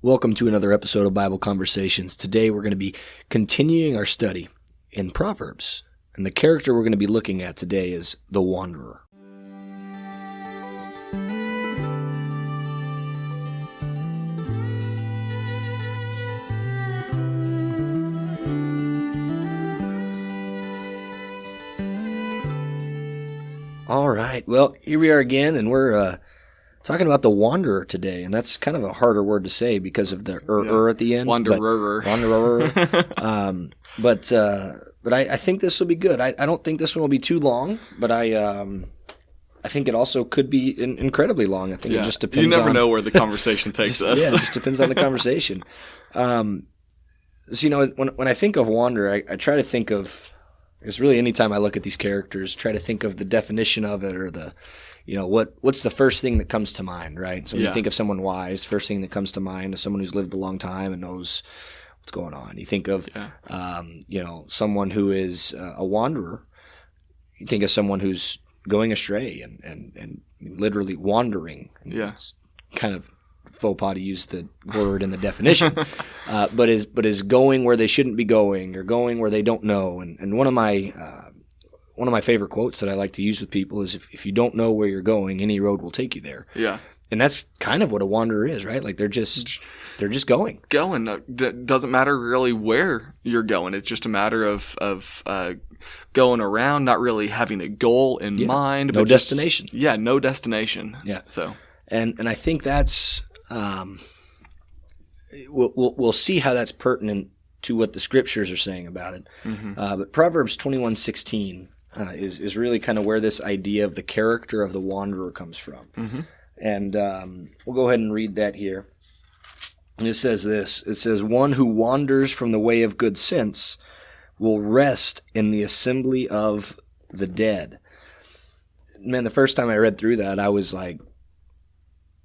Welcome to another episode of Bible Conversations. Today we're going to be continuing our study in Proverbs, and the character we're going to be looking at today is the wanderer. All right, well, here we are again, and we're talking about the wanderer today, and that's kind of a harder word to say because of the at the end. Wanderer. Wanderer. But I think this will be good. I don't think this one will be too long, but I think it also could be incredibly long. I think it just depends. You never know where the conversation takes us. Yeah, it just depends on the conversation. So when I think of wanderer, I try to think of. Because really, anytime I look at these characters, try to think of the definition of it, or the, what's the first thing that comes to mind, right? So when you think of someone wise, first thing that comes to mind is someone who's lived a long time and knows what's going on. You think of, someone who is a wanderer. You think of someone who's going astray and literally wandering. Yeah, it's kind of faux pas to use the word in the definition, but is going where they shouldn't be going, or going where they don't know. And one of my favorite quotes that I like to use with people is, if you don't know where you're going, any road will take you there. Yeah, and that's kind of what a wanderer is, right? Like they're just going. Doesn't matter really where you're going. It's just a matter of going around, not really having a goal in mind. No destination. No destination. Yeah. So and I think that's. We'll see how that's pertinent to what the scriptures are saying about it. Mm-hmm. But Proverbs 21:16 is really kind of where this idea of the character of the wanderer comes from. Mm-hmm. And we'll go ahead and read that here. And it says this. It says, "One who wanders from the way of good sense will rest in the assembly of the dead." Man, the first time I read through that, I was like,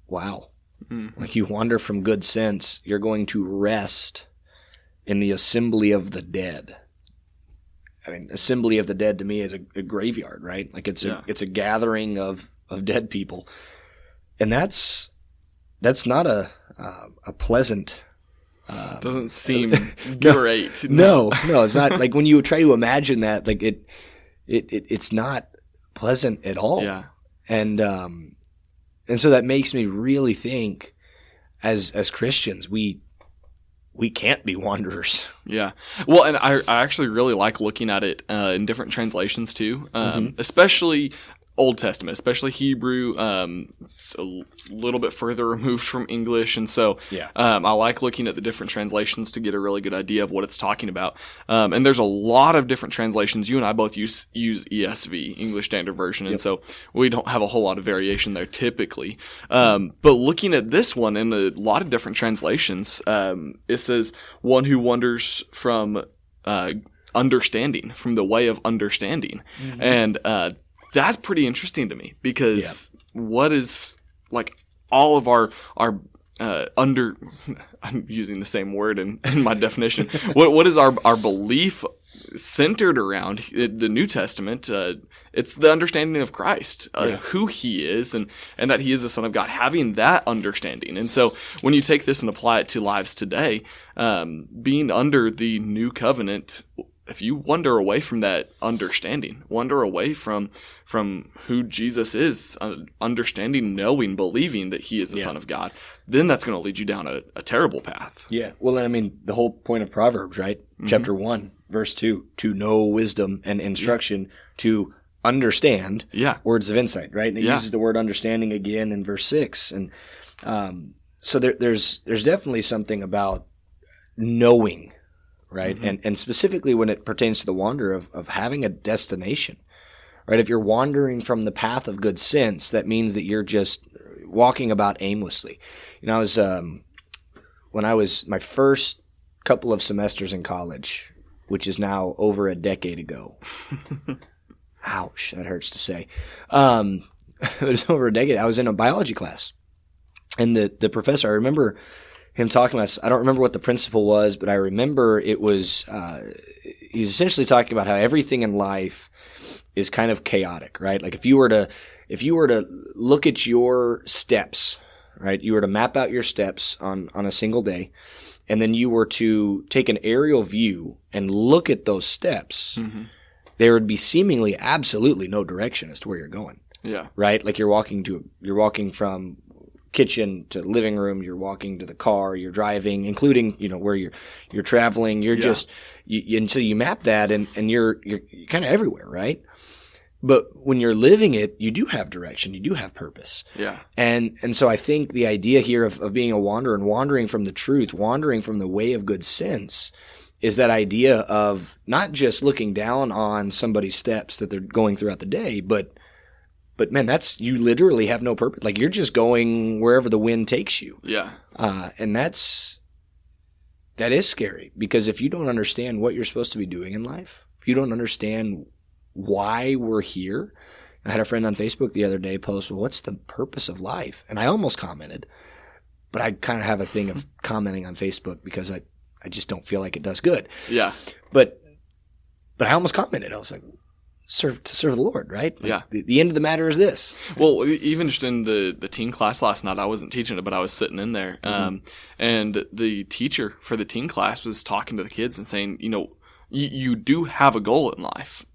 wow. Mm-hmm. Like, you wander from good sense, you're going to rest in the assembly of the dead. I mean, assembly of the dead to me is a graveyard, right? Like it's a gathering of dead people, and that's not a pleasant. Doesn't seem great. No, it's not. Like when you try to imagine that, like it's not pleasant at all. Yeah, And so that makes me really think, as Christians, we can't be wanderers. Yeah. Well, and I actually really like looking at it in different translations too, especially Old Testament, especially Hebrew. It's a little bit further removed from English, and so I like looking at the different translations to get a really good idea of what it's talking about. And there's a lot of different translations. You and I both use ESV, English Standard Version, and so we don't have a whole lot of variation there typically. But looking at this one in a lot of different translations, it says, "One who wanders from understanding, from the way of understanding," and that's pretty interesting to me, because what is, like, all of our I'm using the same word in my definition. What is our belief centered around the New Testament? It's the understanding of Christ, who he is, and that he is the Son of God, having that understanding. And so when you take this and apply it to lives today, being under the new covenant, if you wander away from that understanding, wander away from who Jesus is, understanding, knowing, believing that he is the Son of God, then that's going to lead you down a terrible path. Yeah. Well, I mean, the whole point of Proverbs, right? Mm-hmm. Chapter 1, verse 2, to know wisdom and instruction, to understand words of insight, right? And it uses the word understanding again in verse 6. And so there's definitely something about knowing, right? Mm-hmm. And specifically when it pertains to the wanderer, of having a destination, right? If you're wandering from the path of good sense, that means that you're just walking about aimlessly. I was, when I was my first couple of semesters in college, which is now over a decade ago. Ouch, that hurts to say. It was over a decade. I was in a biology class, and the professor, I remember him talking about, I don't remember what the principle was, but I remember it was, he was essentially talking about how everything in life is kind of chaotic, right? Like if you were to look at your steps, right? You were to map out your steps on a single day, and then you were to take an aerial view and look at those steps, there would be seemingly absolutely no direction as to where you're going. Yeah. Right? Like you're walking from kitchen to living room, you're walking to the car, you're driving, including, where you're traveling, you're just, until you map that and you're kind of everywhere, right? But when you're living it, you do have direction, you do have purpose. Yeah. And so I think the idea here of being a wanderer and wandering from the truth, wandering from the way of good sense, is that idea of not just looking down on somebody's steps that they're going throughout the day, but man, you literally have no purpose. Like you're just going wherever the wind takes you. Yeah. And that is scary, because if you don't understand what you're supposed to be doing in life, if you don't understand why we're here. I had a friend on Facebook the other day post, well, what's the purpose of life? And I almost commented, but I kind of have a thing of commenting on Facebook because I just don't feel like it does good. Yeah. But I almost commented. I was like, serve the Lord, right? Like, yeah. The end of the matter is this. Well, even just in the teen class last night, I wasn't teaching it, but I was sitting in there. And the teacher for the teen class was talking to the kids and saying, you do have a goal in life.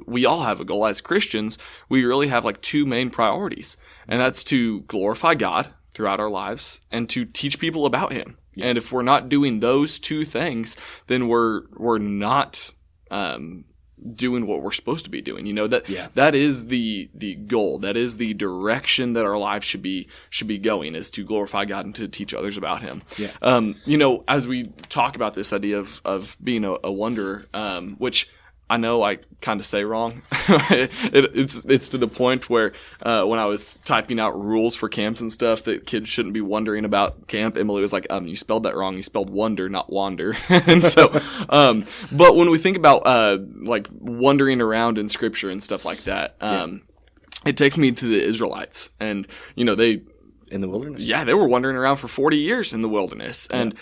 We all have a goal. As Christians, we really have like two main priorities, and that's to glorify God throughout our lives and to teach people about Him. Yeah. And if we're not doing those two things, then we're not doing what we're supposed to be doing. That is the goal. That is the direction that our lives should be going, is to glorify God and to teach others about Him. Yeah. As we talk about this idea of being a wanderer, which I know I kind of say wrong. It's to the point where when I was typing out rules for camps and stuff that kids shouldn't be wondering about camp, Emily was like, you spelled that wrong. You spelled wonder, not wander. And so, but when we think about like wandering around in Scripture and stuff like that, it takes me to the Israelites, and they in the wilderness. Yeah, they were wandering around for 40 years in the wilderness, and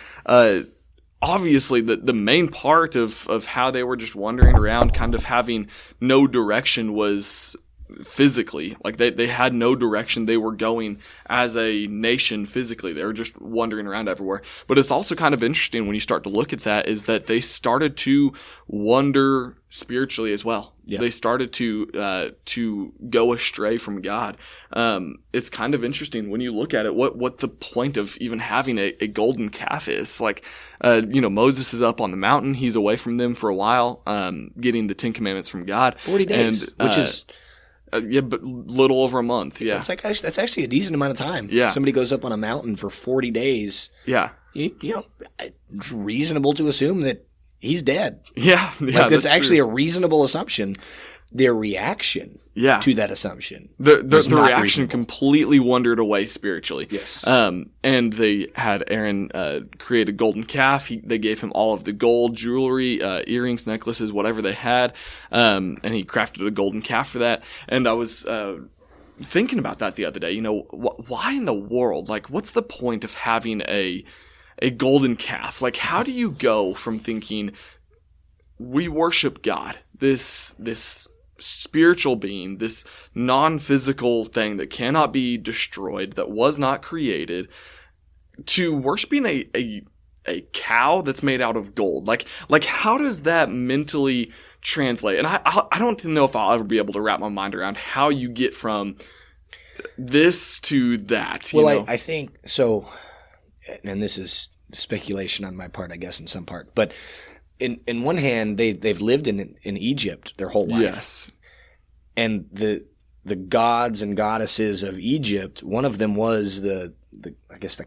obviously, the main part of how they were just wandering around, kind of having no direction, was physically. Like they had no direction. They were going as a nation physically. They were just wandering around everywhere. But it's also kind of interesting when you start to look at that, is that they started to wander spiritually as well. Yeah. They started to go astray from God. It's kind of interesting when you look at it, what the point of even having a golden calf is. Like, Moses is up on the mountain. He's away from them for a while, getting the 10 Commandments from God. 40 days, which is... but little over a month. Yeah. That's actually a decent amount of time. Yeah. Somebody goes up on a mountain for 40 days. Yeah. It's reasonable to assume that he's dead. Yeah. Like that's actually true. A reasonable assumption. Their reaction to that assumption. The reaction reasonable. Completely wandered away spiritually. Yes. And they had Aaron create a golden calf. They gave him all of the gold, jewelry, earrings, necklaces, whatever they had. And he crafted a golden calf for that. And I was thinking about that the other day. Why in the world? Like, what's the point of having a golden calf? Like, how do you go from thinking we worship God, this spiritual being, this non-physical thing that cannot be destroyed, that was not created, to worshiping a cow that's made out of gold? Like how does that mentally translate? And I don't know if I'll ever be able to wrap my mind around how you get from this to that. Well, I think so, and this is speculation on my part, I guess, in some part, but in one hand, they've lived in Egypt their whole life. Yes. And the gods and goddesses of Egypt, one of them was the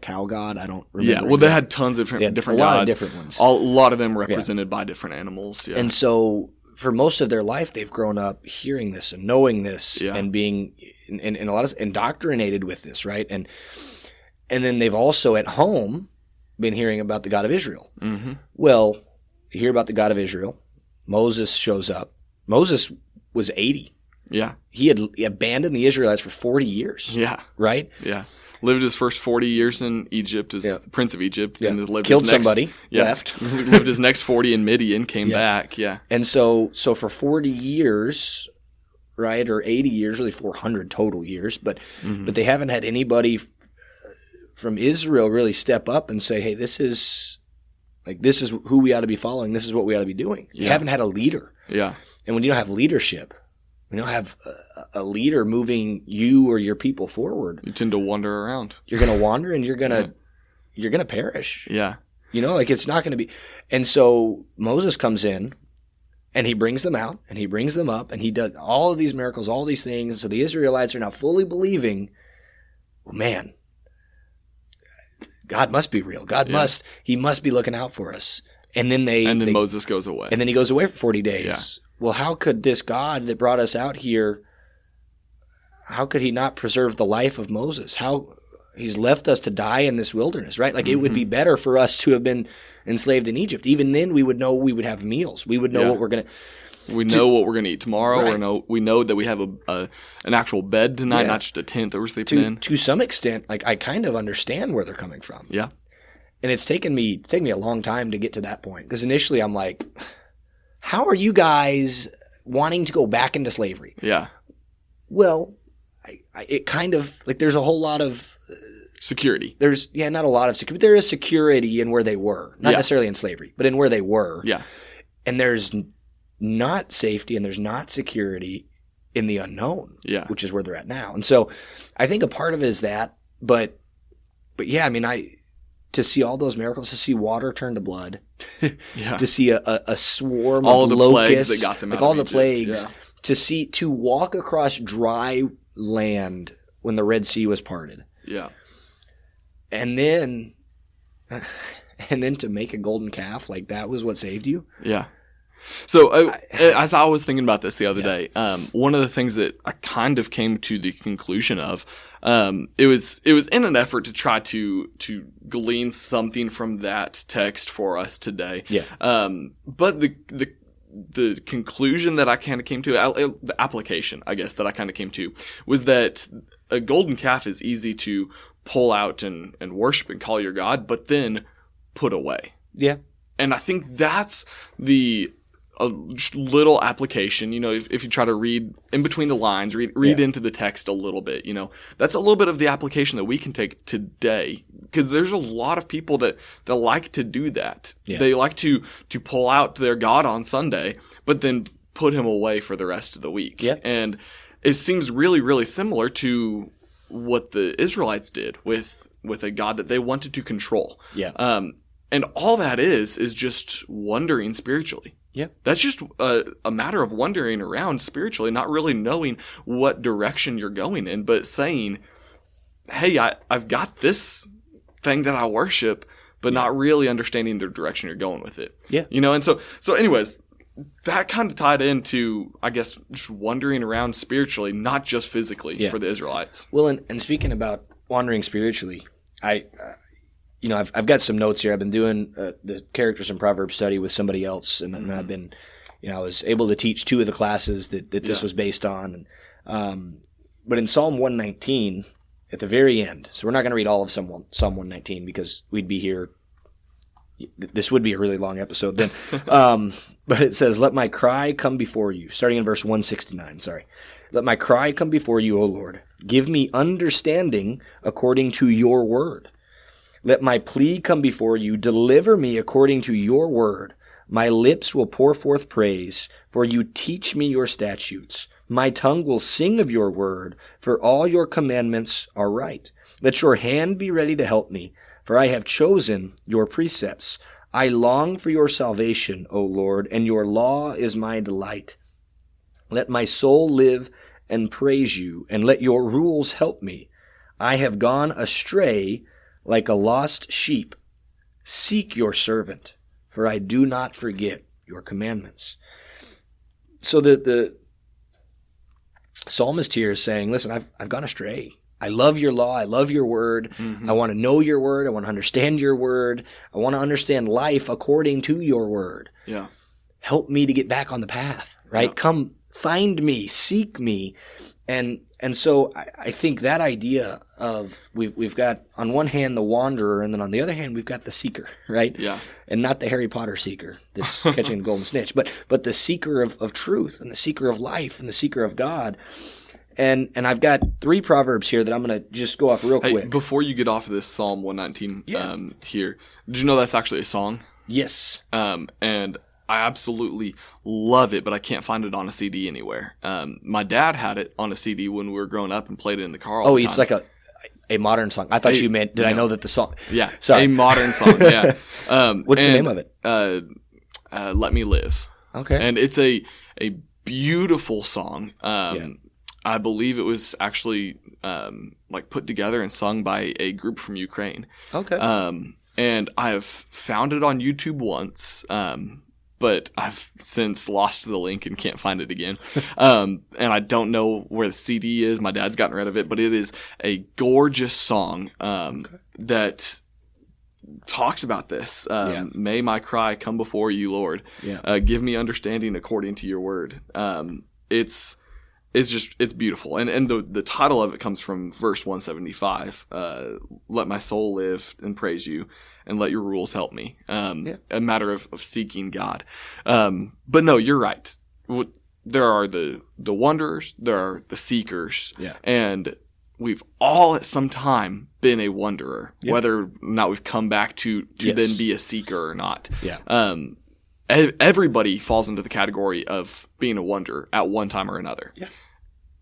cow god. I don't remember. Yeah, well, they had tons of different gods. A lot of different ones. A lot of them represented by different animals. Yeah. And so for most of their life, they've grown up hearing this and knowing this and being in a lot of indoctrinated with this, right? And then they've also at home been hearing about the God of Israel. Mm-hmm. Well, you hear about the God of Israel. Moses shows up. Moses was 80. Yeah. He abandoned the Israelites for 40 years. Yeah. Right? Yeah. Lived his first 40 years in Egypt as the Prince of Egypt. Yeah. And lived Killed his next, somebody. Left. Lived his next 40 in Midian, came back. Yeah. And so for 40 years, right, or 80 years, really 400 total years, but they haven't had anybody from Israel really step up and say, hey, this is who we ought to be following. This is what we ought to be doing. You haven't had a leader. Yeah. And when you don't have leadership, when you don't have a leader moving you or your people forward, you tend to wander around. You're going to wander and you're going to perish. Yeah. It's not going to be. And so Moses comes in and he brings them out and he brings them up and he does all of these miracles, all these things. So the Israelites are now fully believing, well, man, God must be real. He must be looking out for us. And then Moses goes away. And then he goes away for 40 days. Yeah. Well, how could this God that brought us out here, how could he not preserve the life of Moses? How he's left us to die in this wilderness, right? Like it would be better for us to have been enslaved in Egypt. Even then we would know we would have meals. We would know what we're going to. We know what we're going to eat tomorrow. Right. We know that we have an actual bed tonight, not just a tent that we're sleeping in. To some extent, like I kind of understand where they're coming from. Yeah. And it's taken me a long time to get to that point. Because initially I'm like, how are you guys wanting to go back into slavery? Yeah. Well, it kind of, like there's a whole lot of security. There's, not a lot of security. There is security in where they were. Not necessarily in slavery, but in where they were. Yeah. And there's not safety and there's not security in the unknown, which is where they're at now. And so I think a part of it is that, but yeah, I mean, to see all those miracles, to see water turn to blood, to see a swarm all of the locusts, plagues that got them out all of the Egypt. plagues, to walk across dry land when the Red Sea was parted. Yeah. And then to make a golden calf, like that was what saved you? Yeah. So as I was thinking about this the other day, one of the things that I kind of came to the conclusion of, it was in an effort to try to glean something from that text for us today. Yeah. But the conclusion that I kind of came to, the application, I guess, that I kind of came to was that a golden calf is easy to pull out and worship and call your God, but then put away. Yeah. And I think that's a little application, if you try to read in between the lines, read into the text a little bit, that's a little bit of the application that we can take today, because there's a lot of people that like to do that. Yeah. They like to pull out their God on Sunday, but then put him away for the rest of the week. Yeah. And it seems really, really similar to what the Israelites did with a God that they wanted to control. Yeah. And all that is just wandering spiritually. Yeah. That's just a matter of wandering around spiritually, not really knowing what direction you're going in, but saying, hey, I've got this thing that I worship, but not really understanding the direction you're going with it. Yeah. And so anyways, that kind of tied into, I guess, just wandering around spiritually, not just physically for the Israelites. Well, and speaking about wandering spiritually, I've got some notes here. I've been doing the characters in Proverbs study with somebody else, and I've been, I was able to teach 2 of the classes that this was based on. But in Psalm 119, at the very end, so we're not going to read all of Psalm 119 because we'd be here. This would be a really long episode then. But it says, "Let my cry come before you," starting in verse 169, sorry. "Let my cry come before you, O Lord. Give me understanding according to your word. Let my plea come before you. Deliver me according to your word. My lips will pour forth praise, for you teach me your statutes. My tongue will sing of your word, for all your commandments are right. Let your hand be ready to help me, for I have chosen your precepts. I long for your salvation, O Lord, and your law is my delight. Let my soul live and praise you, and let your rules help me. I have gone astray like a lost sheep. Seek your servant, for I do not forget your commandments." So the psalmist here is saying, listen, I've gone astray. I love your law. I love your word. Mm-hmm. I want to know your word. I want to understand your word. I want to understand life according to your word. Yeah. Help me to get back on the path, right? Yeah. Come find me, seek me. And so I think that idea of we've got on one hand the wanderer, and then on the other hand we've got the seeker, right? Yeah. And not the Harry Potter seeker that's catching the golden snitch, but the seeker of truth and the seeker of life and the seeker of God. And I've got 3 Proverbs here that I'm going to just go off real quick. Before you get off of this Psalm 119 here, did you know that's actually a song? Yes. And I absolutely love it, but I can't find it on a CD anywhere. My dad had it on a CD when we were growing up and played it in the car all the time. It's like a modern song. I thought you meant, I know that the song... Yeah, sorry. A modern song, yeah. What's the name of it? Let Me Live. Okay. And it's a beautiful song. I believe it was actually like put together and sung by a group from Ukraine. Okay. And I have found it on YouTube once, but I've since lost the link and can't find it again. And I don't know where the CD is. My dad's gotten rid of it, but it is a gorgeous song that talks about this. May my cry come before you, Lord. Give me understanding according to your word. It's beautiful. And the title of it comes from verse 175. Let my soul live and praise you, and let your rules help me. A matter of seeking God. But no, you're right. There are the wanderers, there are the seekers. And we've all at some time been a wanderer, whether or not we've come back to then be a seeker or not. Everybody falls into the category of being a wanderer at one time or another.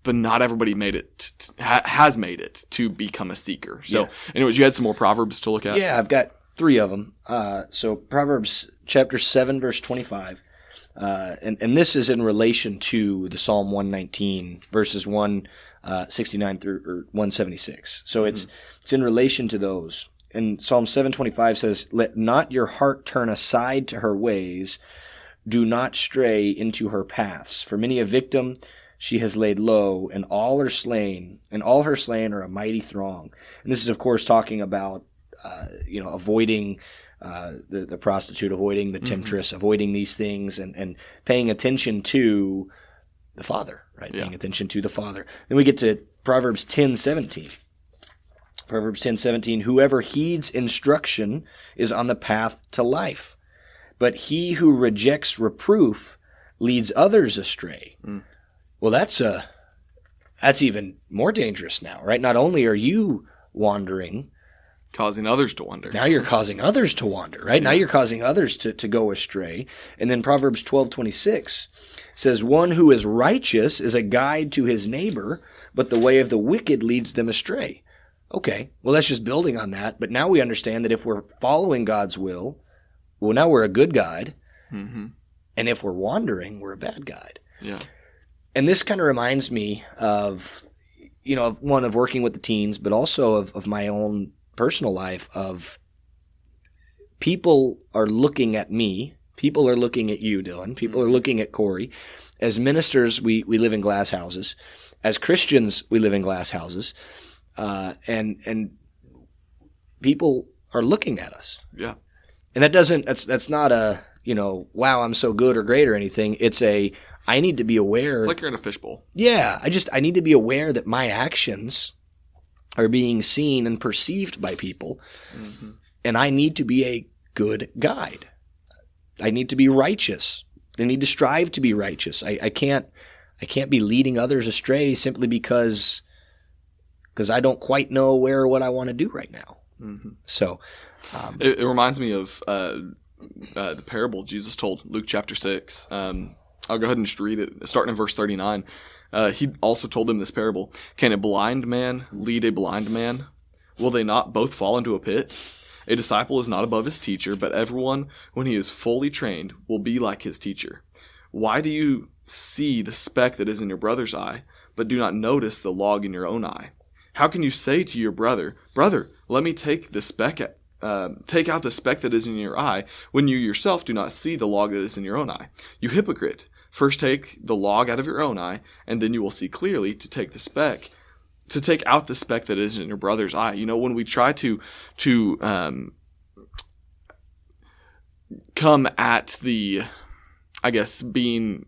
But not everybody has made it to become a seeker. So, anyways, you had some more Proverbs to look at? Yeah, I've got 3 of them. So Proverbs chapter 7, verse 25. And this is in relation to the Psalm 119, verses 169 through 176. So it's in relation to those. And Psalm 7:25 says, "Let not your heart turn aside to her ways. Do not stray into her paths. For many a victim she has laid low, and all her slain are a mighty throng." And this is, of course, talking about avoiding the prostitute, avoiding the temptress, avoiding these things, and paying attention to the Father, right? Paying attention to the Father. Then we get to Proverbs 10:17. Proverbs 10:17, "Whoever heeds instruction is on the path to life, but he who rejects reproof leads others astray." Well, that's even more dangerous now, right? Not only are you wandering, causing others to wander. Now you're causing others to wander, right? Now you're causing others to go astray. And then Proverbs 12:26 says, "One who is righteous is a guide to his neighbor, but the way of the wicked leads them astray." Okay, well, that's just building on that. But now we understand that if we're following God's will, well, now we're a good guide. And if we're wandering, we're a bad guide. And this kind of reminds me of, of working with the teens, but also of my own personal life, of people are looking at me. People are looking at you, Dylan. People are looking at Corey. As ministers, we live in glass houses. As Christians, we live in glass houses. And people are looking at us. And that's not a, wow, I'm so good or great or anything. It's I need to be aware. It's like you're in a fishbowl. Yeah. I need to be aware that my actions are being seen and perceived by people. And I need to be a good guide. I need to be righteous. I need to strive to be righteous. I can't be leading others astray simply because I don't quite know where or what I want to do right now. So it reminds me of the parable Jesus told, Luke chapter 6. I'll go ahead and just read it, starting in verse 39. He also told them this parable. "Can a blind man lead a blind man? Will they not both fall into a pit? A disciple is not above his teacher, but everyone, when he is fully trained, will be like his teacher. Why do you see the speck that is in your brother's eye, but do not notice the log in your own eye? How can you say to your brother, 'Brother, let me take out the speck that is in your eye,' when you yourself do not see the log that is in your own eye? You hypocrite! First take the log out of your own eye, and then you will see clearly to take out the speck that is in your brother's eye." When we try to come at the, being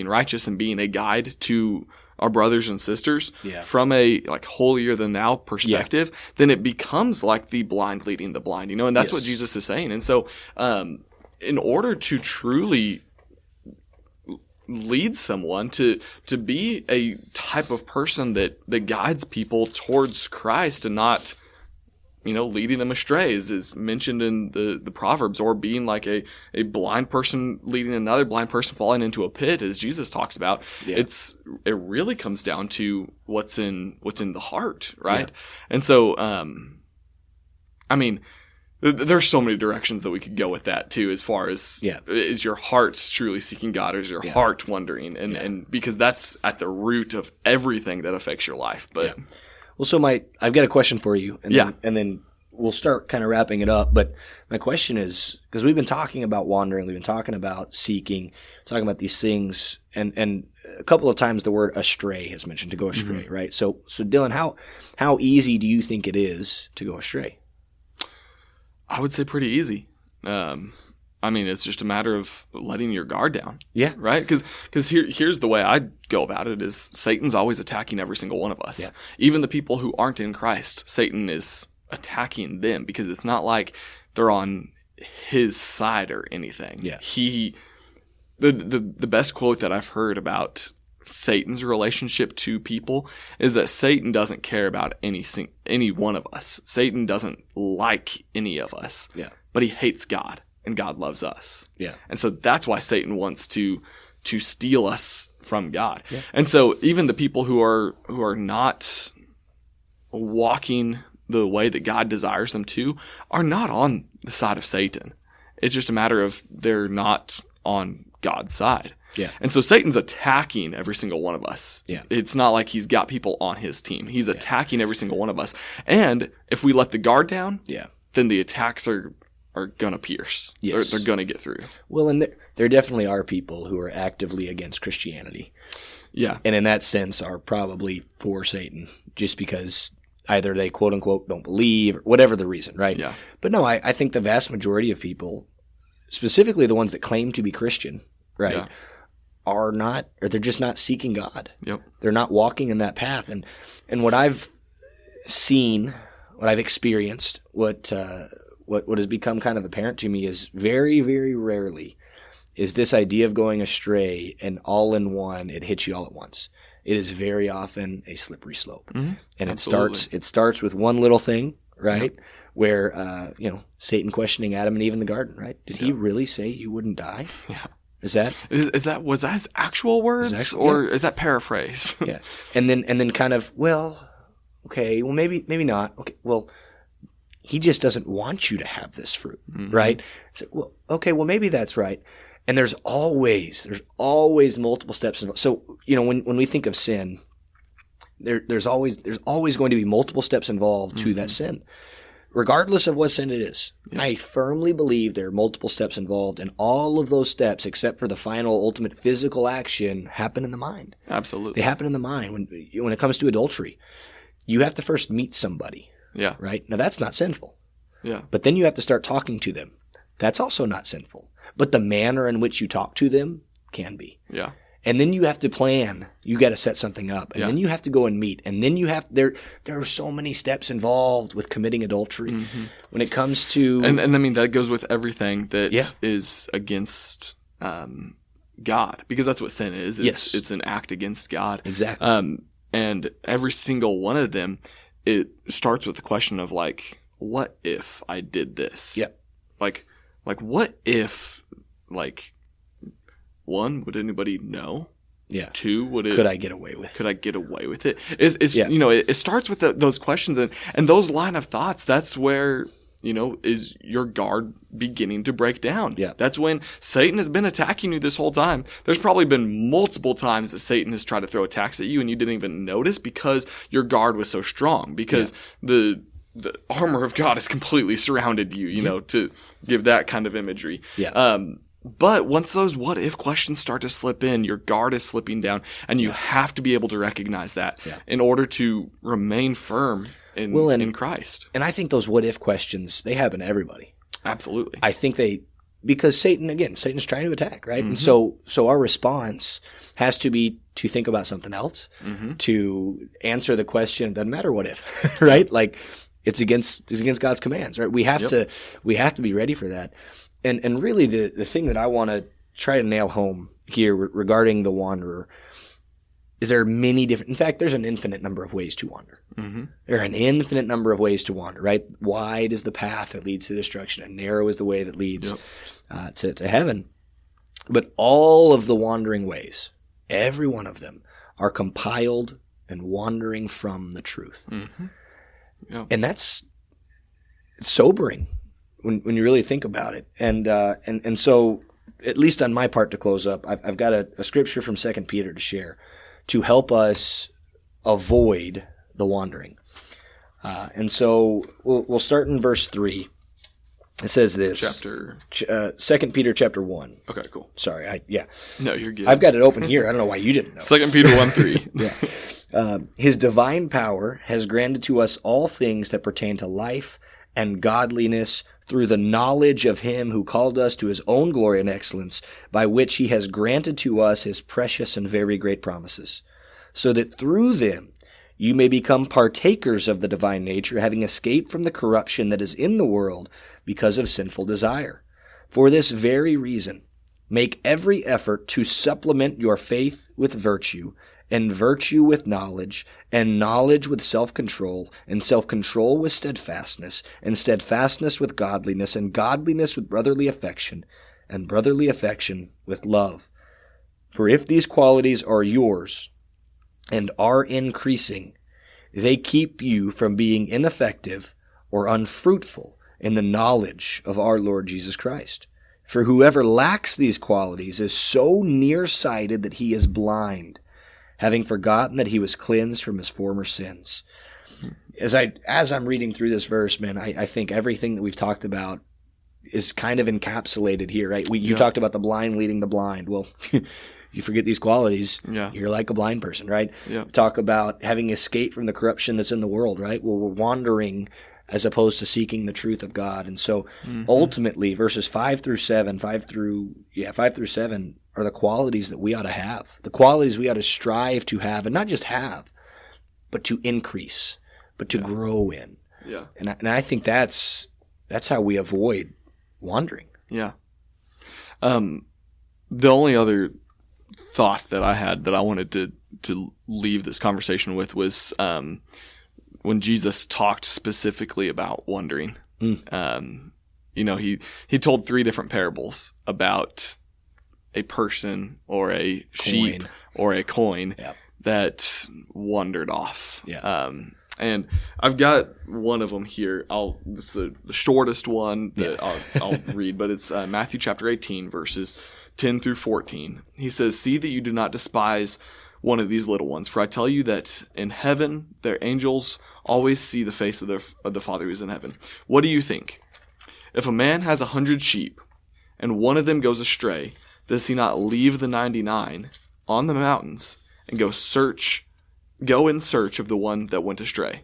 righteous and being a guide to our brothers and sisters from a holier than thou perspective, then it becomes like the blind leading the blind, and that's what Jesus is saying. And so, in order to truly lead someone to be a type of person that guides people towards Christ and not, leading them astray, is mentioned in the Proverbs, or being like a blind person leading another blind person falling into a pit, as Jesus talks about. Yeah. It really comes down to what's in the heart, right? Yeah. And so, there's so many directions that we could go with that too, as far as is your heart truly seeking God, or is your heart wondering? And because that's at the root of everything that affects your life. But well, so I've got a question for you, and then we'll start kind of wrapping it up. But my question is, because we've been talking about wandering, we've been talking about seeking, talking about these things, and a couple of times the word astray is mentioned, to go astray, right? So Dylan, how easy do you think it is to go astray? I would say pretty easy. It's just a matter of letting your guard down. Yeah. Right? Because here's the way I go about it is Satan's always attacking every single one of us. Yeah. Even the people who aren't in Christ, Satan is attacking them, because it's not like they're on his side or anything. Yeah. The best quote that I've heard about Satan's relationship to people is that Satan doesn't care about any one of us. Satan doesn't like any of us. Yeah. But he hates God, and God loves us. Yeah. And so that's why Satan wants to steal us from God. Yeah. And so even the people who are not walking the way that God desires them to are not on the side of Satan. It's just a matter of they're not on God's side. Yeah. And so Satan's attacking every single one of us. Yeah. It's not like he's got people on his team. He's attacking every single one of us. And if we let the guard down, then the attacks are going to pierce. Yes. They're going to get through. Well, and there definitely are people who are actively against Christianity. Yeah. And in that sense are probably for Satan, just because either they quote unquote don't believe, or whatever the reason, right? Yeah. But no, I think the vast majority of people, specifically the ones that claim to be Christian, right, are not, or they're just not seeking God. Yep. They're not walking in that path. And what I've seen, what I've experienced, what has become kind of apparent to me is very, very rarely is this idea of going astray and all in one, it hits you all at once. It is very often a slippery slope. Mm-hmm. And it starts with one little thing, right? Yep. Where, Satan questioning Adam and Eve in the garden, right? Did he really say you wouldn't die? Yeah. Was that his actual words, is that paraphrase? Yeah. And then kind of, okay, well maybe not. Okay, well, he just doesn't want you to have this fruit, right? It's like, maybe that's right. And there's always multiple steps involved. So, when we think of sin, there's always going to be multiple steps involved to that sin, regardless of what sin it is. Yeah. I firmly believe there are multiple steps involved, and all of those steps, except for the final ultimate physical action, happen in the mind. Absolutely. They happen in the mind. When it comes to adultery, you have to first meet somebody. Yeah. Right? Now, that's not sinful. Yeah. But then you have to start talking to them. That's also not sinful. But the manner in which you talk to them can be. Yeah. And then you have to plan. You got to set something up. And then you have to go and meet. And then you have there are so many steps involved with committing adultery when it comes to And that goes with everything that is against God, because that's what sin is. It's an act against God. Exactly. And every single one of them, it starts with the question of what if I did this? Yeah. Like what if, one, would anybody know? Yeah. Two, could I get away with it? It starts with those questions and those line of thoughts. That's where, is your guard beginning to break down. Yeah. That's when Satan has been attacking you this whole time. There's probably been multiple times that Satan has tried to throw attacks at you and you didn't even notice because your guard was so strong, because the armor of God has completely surrounded you, to give that kind of imagery. Yeah. But once those what if questions start to slip in, your guard is slipping down, and you have to be able to recognize that in order to remain firm in Christ. And I think those what if questions, they happen to everybody. Absolutely. I think because Satan's trying to attack, right? And so our response has to be to think about something else, to answer the question, doesn't matter what if, right? Like it's against God's commands, right? We have to be ready for that. And really the thing that I want to try to nail home here regarding the wanderer is there are many different, in fact, there's an infinite number of ways to wander. Mm-hmm. There are an infinite number of ways to wander, right? Wide is the path that leads to destruction, and narrow is the way that leads to heaven. But all of the wandering ways, every one of them, are compiled and wandering from the truth. Mm-hmm. Yeah. And that's sobering when you really think about it. And so, at least on my part to close up, I've got a scripture from 2 Peter to share to help us avoid the wandering. And so we'll start in verse 3. It says this. 2 Peter chapter 1. Okay, cool. Sorry, No, you're good. I've got it open here. I don't know why you didn't know. 2 Peter 1:3. Yeah. His divine power has granted to us all things that pertain to life and godliness through the knowledge of him who called us to his own glory and excellence, by which he has granted to us his precious and very great promises, so that through them you may become partakers of the divine nature, having escaped from the corruption that is in the world because of sinful desire. For this very reason, make every effort to supplement your faith with virtue, and virtue with knowledge, and knowledge with self-control, and self-control with steadfastness, and steadfastness with godliness, and godliness with brotherly affection, and brotherly affection with love. For if these qualities are yours, and are increasing, they keep you from being ineffective or unfruitful in the knowledge of our Lord Jesus Christ. For whoever lacks these qualities is so nearsighted that he is blind, having forgotten that he was cleansed from his former sins. As I'm reading through this verse, man, I think everything that we've talked about is kind of encapsulated here, right? You talked about the blind leading the blind. Well, you forget these qualities, you're like a blind person, right? Yeah. Talk about having escaped from the corruption that's in the world, right? Well, we're wandering as opposed to seeking the truth of God. And so ultimately, verses 5 through 7 are the qualities that we ought to have, the qualities we ought to strive to have, and not just have, but to increase, but to grow in. Yeah. And I think that's how we avoid wandering. Yeah. The only other thought that I had that I wanted to leave this conversation with was when Jesus talked specifically about wandering. He told 3 different parables about a person or a sheep or a coin that wandered off. Yeah. And I've got one of them here. This is the shortest one that I'll read, but it's Matthew chapter 18, verses 10 through 14. He says, "See that you do not despise one of these little ones, for I tell you that in heaven their angels always see the face of the Father who is in heaven. What do you think? If a man has 100 sheep, and one of them goes astray, does he not leave the 99 on the mountains and go in search of the one that went astray?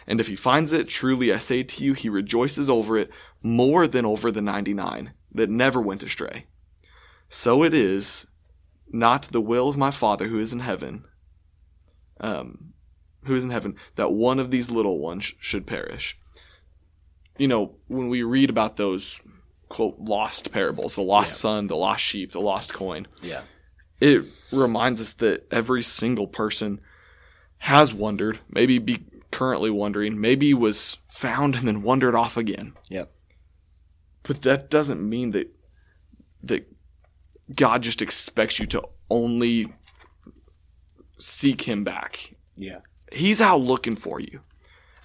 And if he finds it, truly I say to you, he rejoices over it more than over the 99 that never went astray. So it is not the will of my Father who is in heaven, that one of these little ones should perish." When we read about those, quote, lost parables, the lost son, the lost sheep, the lost coin, it reminds us that every single person has wandered, maybe be currently wandering, maybe was found and then wandered off again. Yep. But that doesn't mean that God just expects you to only seek him back. Yeah. He's out looking for you.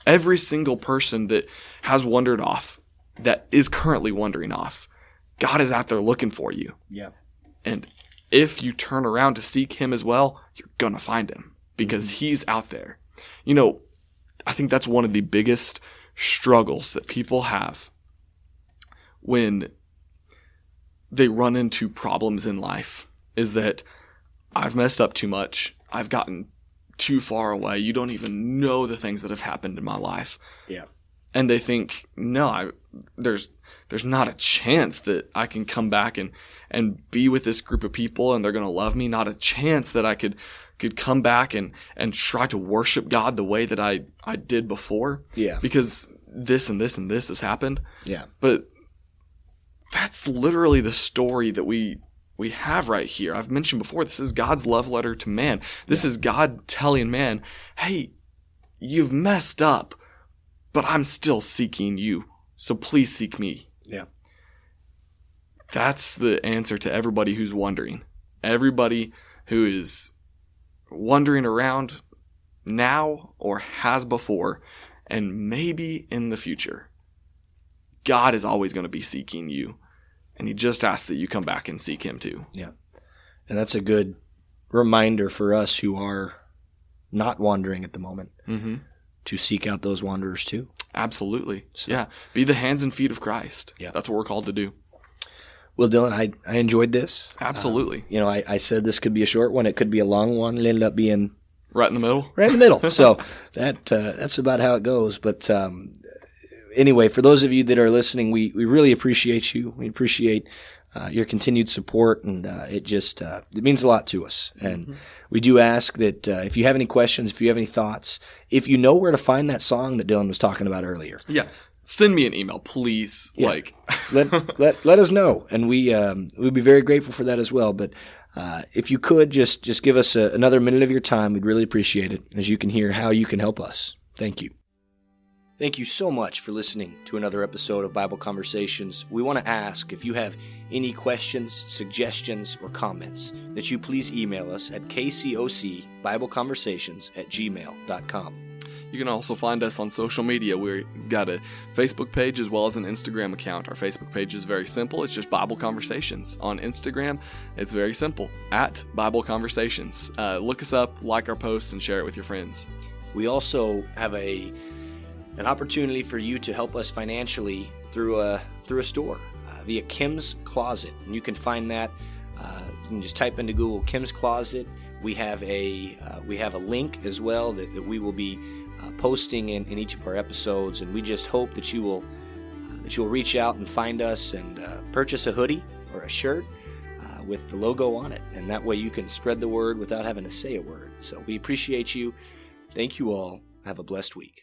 Every single person that has wandered off, that is currently wandering off, God is out there looking for you. Yeah. And if you turn around to seek him as well, you're going to find him because he's out there. I think that's one of the biggest struggles that people have when they run into problems in life is that I've messed up too much. I've gotten too far away. You don't even know the things that have happened in my life. Yeah. And they think, no, there's not a chance that I can come back and be with this group of people and they're going to love me. Not a chance that I could come back and try to worship God the way that I did before. Yeah. Because this and this and this has happened. Yeah. But that's literally the story that we we have right here. I've mentioned before, this is God's love letter to man. This is God telling man, hey, you've messed up, but I'm still seeking you. So please seek me. Yeah. That's the answer to everybody who's wondering. Everybody who is wandering around now or has before and maybe in the future. God is always going to be seeking you, and he just asks that you come back and seek him too. Yeah. And that's a good reminder for us who are not wandering at the moment to seek out those wanderers too. Absolutely. So, yeah. Be the hands and feet of Christ. Yeah. That's what we're called to do. Well, Dylan, I enjoyed this. Absolutely. I said this could be a short one. It could be a long one. It ended up being right in the middle. Right in the middle. So that's about how it goes. But anyway, for those of you that are listening, we really appreciate you. We appreciate your continued support, and it means a lot to us. And we do ask that if you have any questions, if you have any thoughts, if you know where to find that song that Dylan was talking about earlier. Yeah. Send me an email, please. Yeah. let us know, and we'd be very grateful for that as well. But if you could just give us another minute of your time, we'd really appreciate it, as you can hear how you can help us. Thank you. Thank you so much for listening to another episode of Bible Conversations. We want to ask if you have any questions, suggestions, or comments, that you please email us at kcocbibleconversations@gmail.com. You can also find us on social media. We've got a Facebook page as well as an Instagram account. Our Facebook page is very simple. It's just Bible Conversations. On Instagram, it's very simple, at Bible Conversations. Look us up, like our posts, and share it with your friends. We also have an opportunity for you to help us financially through a store via Kim's Closet. And you can find that. You can just type into Google Kim's Closet. We have a link as well that we will be posting in each of our episodes, and we just hope that you'll reach out and find us and purchase a hoodie or a shirt with the logo on it, and that way you can spread the word without having to say a word. So we appreciate you. Thank you all. Have a blessed week.